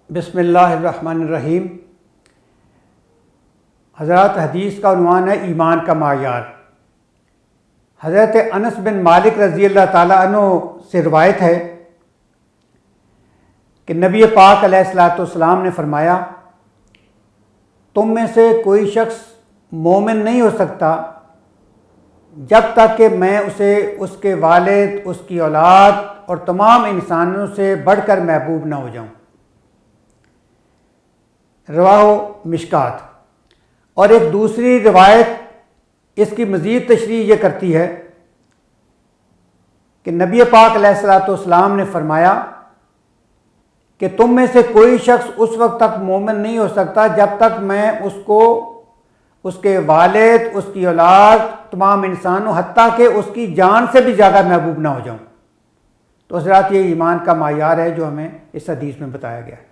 بسم اللہ الرحمن الرحیم۔ حضرات، حدیث کا عنوان ہے ایمان کا معیار۔ حضرت انس بن مالک رضی اللہ تعالیٰ عنہ سے روایت ہے کہ نبی پاک علیہ الصلاۃ والسلام نے فرمایا، تم میں سے کوئی شخص مومن نہیں ہو سکتا جب تک کہ میں اسے اس کے والد، اس کی اولاد اور تمام انسانوں سے بڑھ کر محبوب نہ ہو جاؤں۔ رواہ مشکات۔ اور ایک دوسری روایت اس کی مزید تشریح یہ کرتی ہے کہ نبی پاک علیہ الصلاۃ والسلام نے فرمایا کہ تم میں سے کوئی شخص اس وقت تک مومن نہیں ہو سکتا جب تک میں اس کو، اس کے والد، اس کی اولاد، تمام انسانوں، حتیٰ کہ اس کی جان سے بھی زیادہ محبوب نہ ہو جاؤں۔ تو حضرات، یہ ایمان کا معیار ہے جو ہمیں اس حدیث میں بتایا گیا ہے۔